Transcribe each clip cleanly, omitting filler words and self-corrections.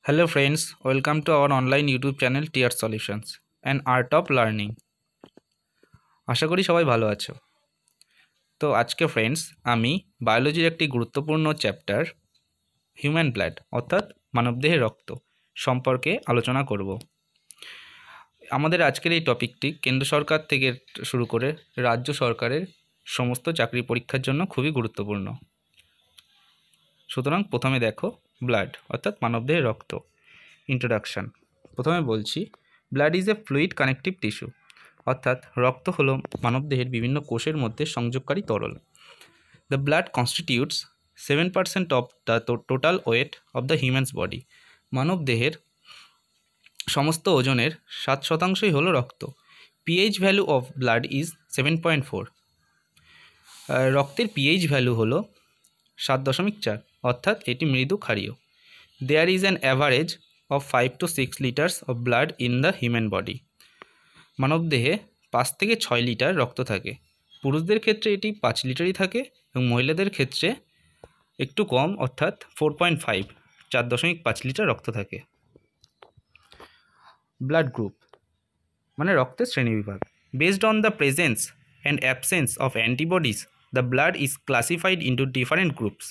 Hello friends, welcome to our online YouTube channel Tier Solutions, an art of learning. আশা করি সবাই ভালো আছো। তো আজকে ফ্রেন্ডস আমি বায়োলজির একটি গুরুত্বপূর্ণ চ্যাপ্টার হিউম্যান ব্লাড অর্থাৎ মানবদেহের রক্ত সম্পর্কে আলোচনা করব। আমাদের আজকের এই টপিকটি কেন্দ্র সরকার থেকে শুরু করে রাজ্য সরকারের সমস্ত চাকরি পরীক্ষার জন্য খুবই গুরুত্বপূর্ণ। সুতরাং প্রথমে দেখো ব্লাড অর্থাৎ মানবদেহের রক্ত। ইন্ট্রোডাকশান। প্রথমে বলছি blood is a fluid connective tissue অর্থাৎ রক্ত হলো মানবদেহের বিভিন্ন কোষের মধ্যে সংযোগকারী তরল। The blood constitutes 7% of the total weight of the humans body. মানবদেহের সমস্ত ওজনের 7%ই হলো রক্ত। PH value of blood is 7.4। রক্তের পিএইচ ভ্যালু হলো 7.4 অর্থাৎ এটি মৃদু ক্ষারীয়। There is an average of 5 to 6 liters of blood in the human body। মানবদেহে 5 থেকে 6 লিটার রক্ত থাকে। পুরুষদের ক্ষেত্রে এটি 5 লিটারই থাকে এবং মহিলাদের ক্ষেত্রে একটু কম অর্থাৎ 4.5 4.5 লিটার রক্ত থাকে। ব্লাড গ্রুপ মানে রক্তের শ্রেণীবিভাগ। Based on the presence and absence of antibodies the blood is classified into different groups.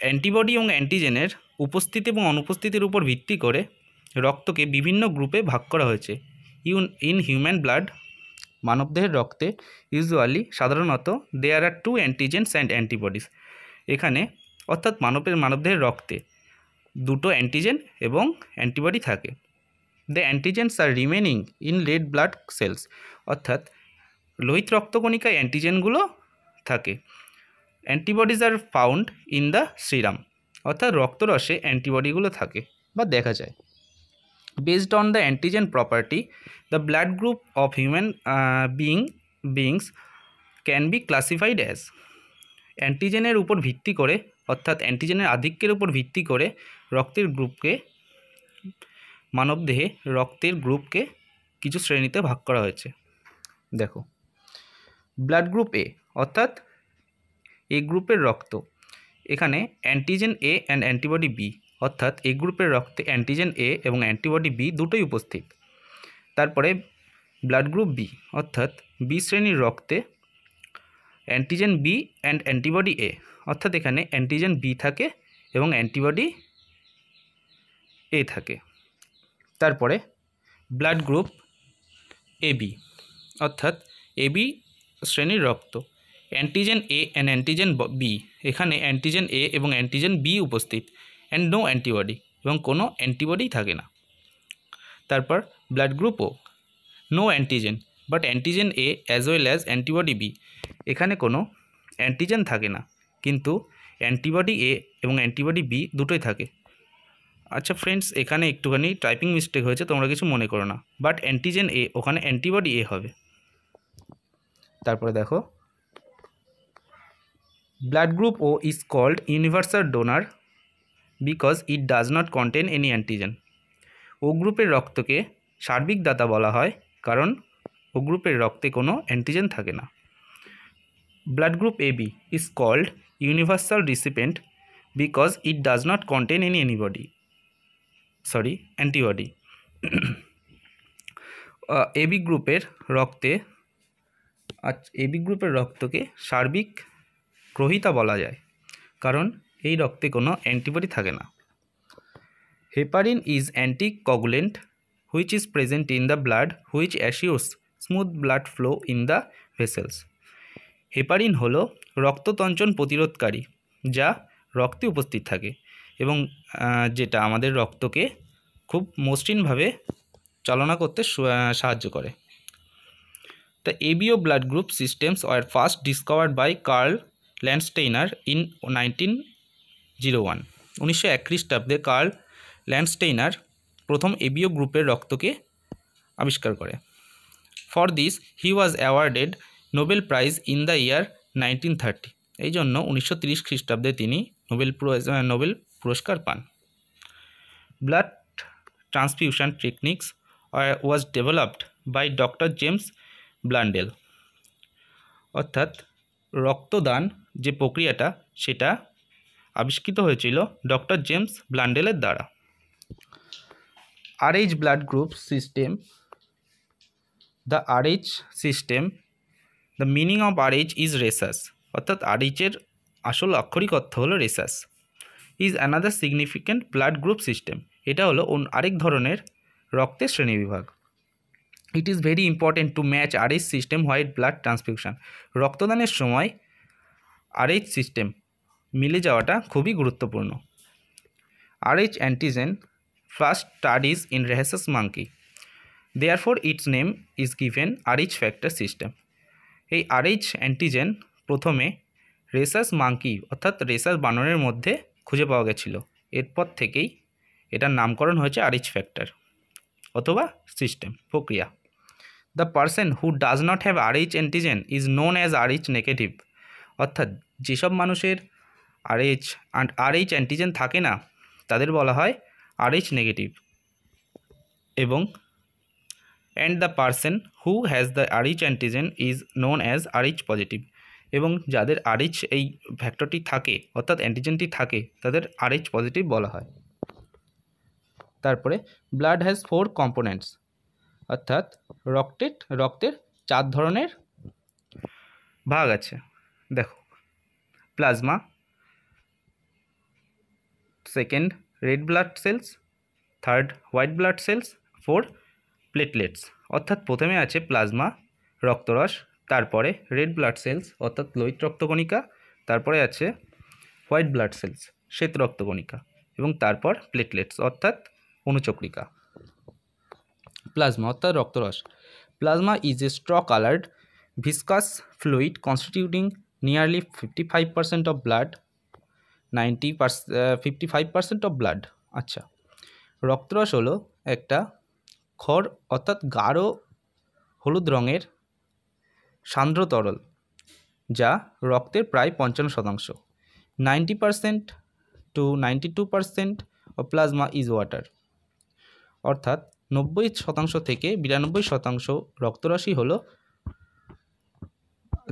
Antibody এবং অ্যান্টিজেনের উপস্থিতি এবং অনুপস্থিতির উপর ভিত্তি করে রক্তকে বিভিন্ন গ্রুপে ভাগ করা হয়েছে। ইন হিউম্যান ব্লাড মানবদেহের রক্তে ইউজুয়ালি সাধারণত দেয়ার আর 2 অ্যান্টিজেন্স অ্যান্ড অ্যান্টিবডিজ। এখানে অর্থাৎ মানবদেহের রক্তে 2টো অ্যান্টিজেন এবং অ্যান্টিবডি থাকে। The antigens are remaining in red blood cells অর্থাৎ লোহিত রক্তকণিকায় অ্যান্টিজেনগুলো থাকে। Antibodies are found in the serum অর্থাৎ রক্তরসে অ্যান্টিবডিগুলো থাকে বা দেখা যায়। Based on the antigen property the blood group of human beings can be classified as. অ্যান্টিজেনের উপর ভিত্তি করে অর্থাৎ অ্যান্টিজেনের আধিক্যের উপর ভিত্তি করে মানবদেহে রক্তের গ্রুপকে কিছু শ্রেণীতে ভাগ করা হয়েছে। দেখো ব্লাড গ্রুপ এ অর্থাৎ এ গ্রুপের রক্ত। এখানে antigen A and antibody B অর্থাৎ এ গ্রুপের রক্তে অ্যান্টিজেন এ এবং অ্যান্টিবডি বি দুটোই উপস্থিত। তারপরে ব্লাড গ্রুপ বি অর্থাৎ বি শ্রেণীর রক্তে অ্যান্টিজেন বি অ্যান্ড অ্যান্টিবডি এ অর্থাৎ এখানে অ্যান্টিজেন বি থাকে এবং অ্যান্টিবডি এ থাকে। তারপরে ব্লাড গ্রুপ এ বি অর্থাৎ এ বি শ্রেণীর রক্ত antigen A and antigen B এখানে অ্যান্টিজেন এ এবং অ্যান্টিজেন বি উপস্থিত অ্যান্ড নো অ্যান্টিবডি এবং কোনো অ্যান্টিবডি থাকে না। তারপর blood group O no antigen but antigen A as well as antibody B এখানে কোনো অ্যান্টিজেন থাকে না কিন্তু অ্যান্টিবডি এ এবং অ্যান্টিবডি বি দুটোই থাকে। আচ্ছা ফ্রেন্ডস এখানে একটুখানি টাইপিং মিস্টেক হয়েছে, তোমরা কিছু মনে করো না, বাট অ্যান্টিজেন এ ওখানে অ্যান্টিবডি এ হবে। তারপরে দেখো blood group O is called universal donor because it does not contain any antigen. O গ্রুপের রক্তকে সার্বিক দাতা বলা হয় কারণ ও গ্রুপের রক্তে কোনো অ্যান্টিজেন থাকে না। Blood group A B is called universal recipient because it does not contain any antibody. AB গ্রুপের রক্তকে সার্বিক গ্রহীতা বলা যায় কারণ এই রক্তে কোনো অ্যান্টিবডি থাকে না। Heparin is anticoagulant which is present in the blood which assures smooth blood flow in the vessels. Heparin হলো রক্ততঞ্চন প্রতিরোধকারী যা রক্তে উপস্থিত থাকে এবং যেটা আমাদের রক্তকে খুব মসৃণভাবে চালনা করতে সাহায্য করে। The ABO blood group systems were first discovered by Carl Landsteiner in 1901। 1901 খ্রিস্টাব্দে কার্ল ল্যান্ডস্টেইনার প্রথম এবিও গ্রুপের রক্তকে আবিষ্কার করে। For this he was awarded Nobel prize in the year 1930। এই জন্য 1930 খ্রিস্টাব্দে তিনি নোবেল পুরস্কার পান। Blood transfusion techniques was developed by doctor James Blundell অর্থাৎ রক্তদান যে প্রক্রিয়াটা সেটা আবিষ্কৃত হয়েছিল ডক্টর জেমস ব্লান্ডেলের দ্বারা। RH blood group system, the RH system, the meaning of RH is rhesus, অর্থাৎ RH এর আসল আক্ষরিক অর্থ হলো rhesus, is another significant blood group system, এটা হলো আরেক ধরনের রক্তের শ্রেণীবিভাগ। It is very important to match RH system while blood transfusion, রক্তদানের সময় RH সিস্টেম মিলে যাওয়াটা খুবই গুরুত্বপূর্ণ। RH antigen first studies in rhesus monkey, therefore its name is given RH factor system। এই RH অ্যান্টিজেন প্রথমে রেসাস মাঙ্কি অর্থাৎ rhesus বানরের মধ্যে খুঁজে পাওয়া গেছিল, এরপর থেকেই এটার নামকরণ হয়েছে RH ফ্যাক্টর অথবা সিস্টেম প্রক্রিয়া। The person who does not have RH antigen is known as RH negative, অর্থাৎ যেসব মানুষের RH অ্যান্টিজেন থাকে না তাদের বলা হয় RH নেগেটিভ, এবং and the person who has the RH antigen is known as RH positive, এবং যাদের RH এই ফ্যাক্টরটি থাকে অর্থাৎ অ্যান্টিজেনটি থাকে তাদের RH পজিটিভ বলা হয়। তারপরে ব্লাড হ্যাজ 4 কম্পোনেন্টস, অর্থাৎ রক্তের 4 ধরনের ভাগ আছে। দেখো, plasma, second red blood sales, third white blood sales, fourth platelets, অর্থাৎ প্রথমে আছে প্লাজমা রক্তরস, তারপরে রেড ব্লাড সেলস অর্থাৎ লোহিত রক্তকণিকা, তারপরে আছে হোয়াইট ব্লাড সেলস শ্বেত রক্তকণিকা, এবং তারপর প্লেটলেটস অর্থাৎ অনুচক্রিকা। প্লাজমা অর্থাৎ রক্তরস, plasma is a straw coloured viscous fluid constituting nearly 55% of blood, 55% of blood. আচ্ছা, রক্তরস হলো একটা খড় অর্থাৎ গাঢ় হলুদ রঙের সান্দ্র তরল যা রক্তের প্রায় 55%। 90% to 92% of plasma is water, অর্থাৎ 90% থেকে 92% রক্তরাশি হলো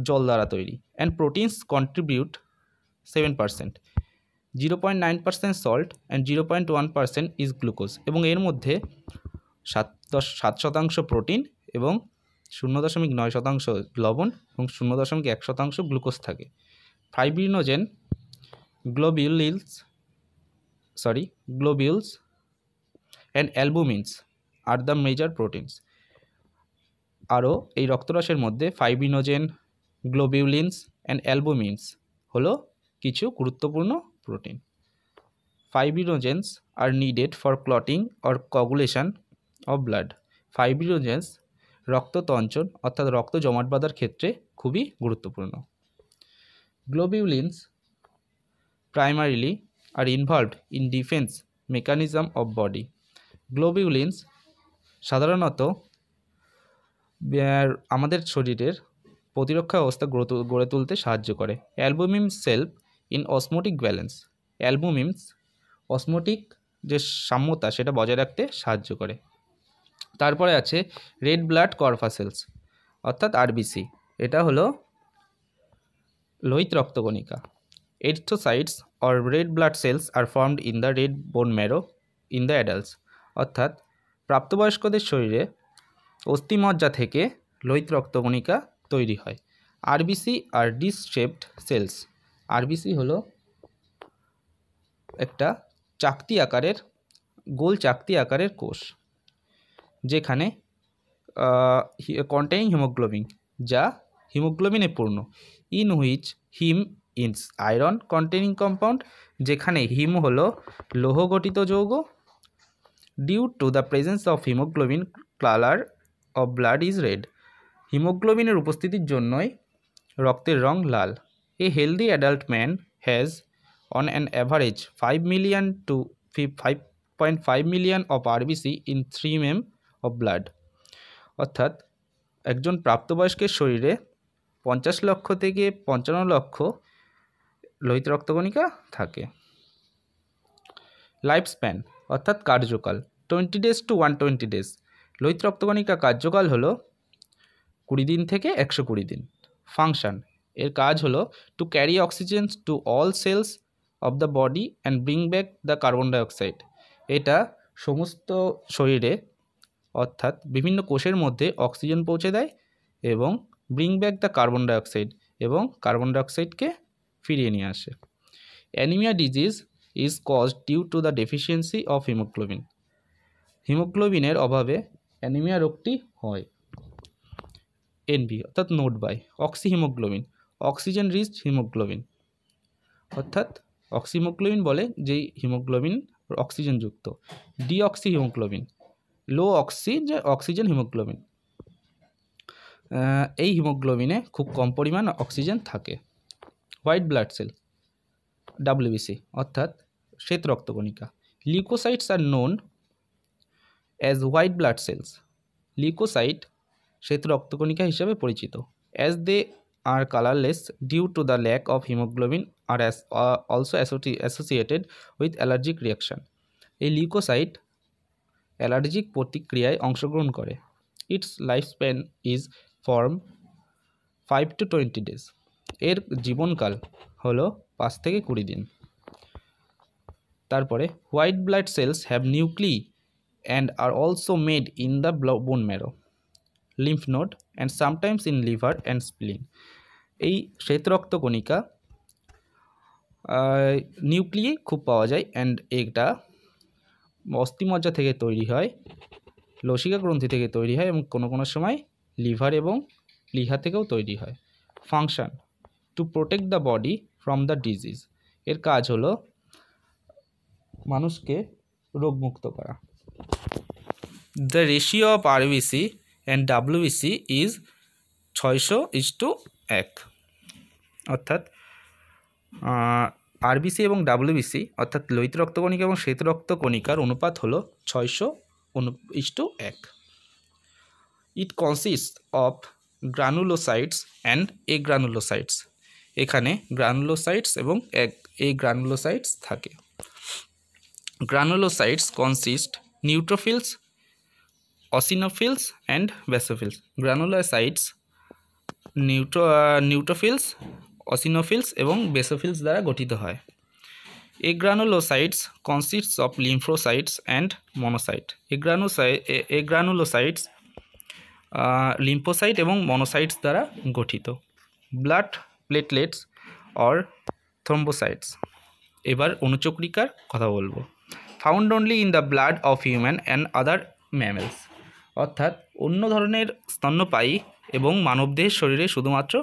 জল দ্বারা তৈরি। And proteins contribute 7%, 0.9% salt and 0.1% is glucose, এবং এর মধ্যে 7% প্রোটিন এবং 0.9% লবণ এবং 0.1% গ্লুকোজ থাকে। Fibrinogen, globules and albumins are the major proteins. আরও এই রক্তরসের মধ্যে ফাইব্রিনোজেন, গ্লোবিউলিনস অ্যান্ড অ্যালবুমিনস হলো কিছু গুরুত্বপূর্ণ protein. Fibrinogens are needed for clotting or coagulation of blood, fibrinogens রক্ততঞ্চন অর্থাৎ রক্ত জমাট বাঁধার ক্ষেত্রে খুবই গুরুত্বপূর্ণ। Globulins primarily are involved in defence mechanism of body, globulins সাধারণত আমাদের শরীরের প্রতিরক্ষা ব্যবস্থা গড়ে তুলতে সাহায্য করে। Albumins help in osmotic balance, albumins osmotic যে সাম্যতা সেটা বজায় রাখতে সাহায্য করে। তারপরে আছে রেড ব্লাড কর্পাসেলস অর্থাৎ RBC, এটা হলো লোহিত রক্তকণিকা। Erythrocytes or red blood sales are formed in the red bone marrow in the adults, অর্থাৎ প্রাপ্তবয়স্কদের শরীরে অস্থিমজ্জা থেকে লোহিত রক্তকণিকা তৈরি হয়। RBC আর ডিস শেপড সেলস, RBC হলো একটা গোল চাকতি আকারের কোষ যেখানে কন্টেইনিং হিমোগ্লোবিন, যা হিমোগ্লোবিনে পূর্ণ। In which haem is iron containing compound, যেখানে হিম হলো লৌহ গঠিত যৌগ। Due to the presence of haemoglobin colour of blood is red, হিমোগ্লোবিনের উপস্থিতির জন্যই রক্তের রং লাল। A healthy adult man has on an average 5 million to 5.5 million of RBC in 3 mm of blood, অর্থাৎ একজন প্রাপ্তবয়স্কের শরীরে 50 লক্ষ থেকে 55 লক্ষ লোহিত রক্তকণিকা থাকে। লাইফ স্প্যান অর্থাৎ কার্যকাল 20 days to 120 days, লোহিত রক্তকণিকা কার্যকাল হলো 20 দিন থেকে 120 দিন। ফাংশন, এর কাজ হলো to carry oxygen to all cells of the body and bring back the carbon dioxide, এটা সমস্ত শরীরে অর্থাৎ বিভিন্ন কোষের মধ্যে অক্সিজেন পৌঁছে দেয় এবং bring back the carbon dioxide এবং কার্বন ডাইঅক্সাইডকে ফিরিয়ে নিয়ে আসে। Anaemia disease is caused due to the deficiency of haemoglobin. হিমোগ্লোবিনের অভাবে অ্যানিমিয়া রোগটি হয়। এনবি অর্থাৎ note by oxyhaemoglobin, oxygen rich haemoglobin, অর্থাৎ অক্সিহিমোগ্লোবিন বলে যেই হিমোগ্লোবিন অক্সিজেনযুক্ত। Deoxy haemoglobin, low oxygen haemoglobin. এই হিমোগ্লোবিনে খুব কম পরিমাণ অক্সিজেন থাকে। হোয়াইট ব্লাড সেল, ডাব্লিউবিসি অর্থাৎ শ্বেত রক্তকণিকা। Leukocytes are known as white blood cells. Leukocyte শ্বেত রক্তকণিকা হিসাবে পরিচিত। As they are colourless due to the lack of haemoglobin are also associated with allergic reaction. এই লিউকোসাইট অ্যালার্জিক প্রতিক্রিয়ায় অংশগ্রহণ করে। Its life span is from 5 to 20 days। এর জীবনকাল হলো 5 থেকে 20 দিন। তারপরে white blood cells have nuclei and are also made in the bone marrow, lymph node and sometimes in liver and স্প্লিন। এই শ্বেত রক্তকণিকা নিউক্লিয়ে খুব পাওয়া যায় অ্যান্ড এটা অস্থিমজ্জা থেকে তৈরি হয়, লসিকা গ্রন্থি থেকে তৈরি হয় এবং কোনো কোনো সময় লিভার এবং প্লিহা থেকেও তৈরি হয়। Function to protect the body from the disease. এর কাজ হলো মানুষকে রোগমুক্ত করা। The ratio of RBC and WBC is 600:1, অর্থাৎ আরবিসি এবং ডাব্লিউবিসি অর্থাৎ লোহিত রক্তকণিকা এবং শ্বেত রক্তকণিকার অনুপাত হলো 600:1। It consist of granulocytes and agranulocytes. এখানে গ্রানুলোসাইটস এবং এগ্রানুলোসাইটস থাকে। Granulocytes consist neutrophils, eosinophils and basophils. Granulocytes neutrophils, eosinophils এবং বেসোফিলস দ্বারা গঠিত হয়। Agranulocytes consists of lymphocytes and monocyte. Agranulocytes lymphocyte এবং মনোসাইটস দ্বারা গঠিত। Blood platelets or thrombocytes. এবার অনুচক্রিকার কথা বলবো। Found only in the blood of human and other mammals, অর্থাৎ অন্য ধরনের স্তন্যপায়ী এবং মানবদেহের শরীরে শুধুমাত্র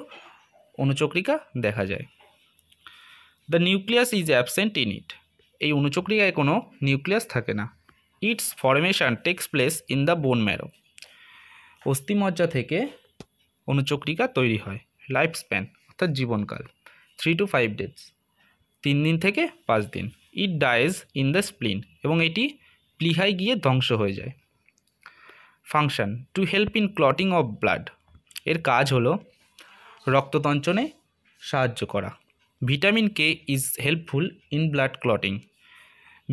অনুচক্রিকা দেখা যায়। The nucleus is absent in it. এই অনুচক্রিকায় কোনো নিউক্লিয়াস থাকে না। Its formation takes place in the bone marrow. অস্থিমজ্জা থেকে অনুচক্রিকা তৈরি হয়। লাইফ স্প্যান অর্থাৎ জীবনকাল 3 to 5 days, 3 দিন থেকে 5 দিন। It dies in the spleen, এবং এটি প্লিহায় গিয়ে ধ্বংস হয়ে যায়। Function to help in clotting of blood. এর কাজ হলো রক্ততঞ্চনে সাহায্য করা। Vitamin K is helpful in blood clotting.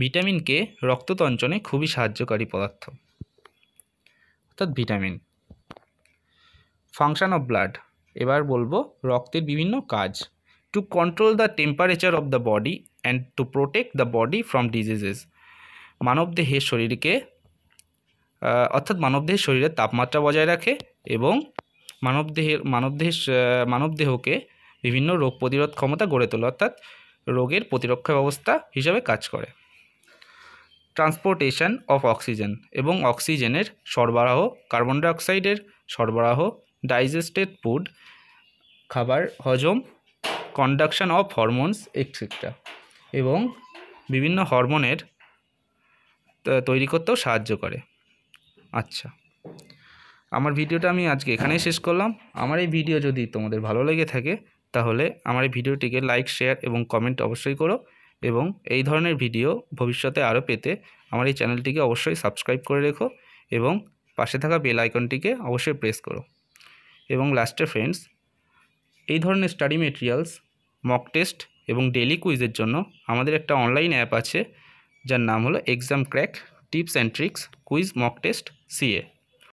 Vitamin K রক্ততঞ্চনে খুবই সাহায্যকারী পদার্থ, অর্থাৎ ভিটামিন। ফাংশন অফ ব্লাড, এবার বলবো রক্তের বিভিন্ন কাজ। To control the temperature of the body and to protect the body from diseases. মানবদেহের শরীরকে অর্থাৎ মানবদেহের শরীরের তাপমাত্রা বজায় রাখে এবং মানবদেহকে বিভিন্ন রোগ প্রতিরোধ ক্ষমতা গড়ে তোলে, অর্থাৎ রোগের প্রতিরক্ষা ব্যবস্থা হিসাবে কাজ করে। ট্রান্সপোর্টেশন অফ অক্সিজেন, এবং অক্সিজেনের সরবরাহ, কার্বন ডাইঅক্সাইডের সরবরাহ, ডাইজেস্টেড ফুড খাবার হজম, কন্ডাকশন অফ হরমোনস এটসেট্রা, এবং বিভিন্ন হরমোনের তৈরি করতেও সাহায্য করে। আচ্ছা, আমার ভিডিওটা আমি আজকে এখানেই শেষ করলাম। আমার এই ভিডিও যদি তোমাদের ভালো লেগে থাকে তাহলে আমার এই ভিডিওটিকে লাইক, শেয়ার এবং কমেন্ট অবশ্যই করো, এবং এই ধরনের ভিডিও ভবিষ্যতে আরও পেতে আমার এই চ্যানেলটিকে অবশ্যই সাবস্ক্রাইব করে রেখো এবং পাশে থাকা বেল আইকনটিকে অবশ্যই প্রেস করো। এবং লাস্টে ফ্রেন্ডস, এই ধরনের স্টাডি মেটেরিয়ালস, মক টেস্ট এবং ডেইলি কুইজের জন্য আমাদের একটা অনলাইন অ্যাপ আছে যার নাম হলো exam crack tips and tricks quiz mock test CA.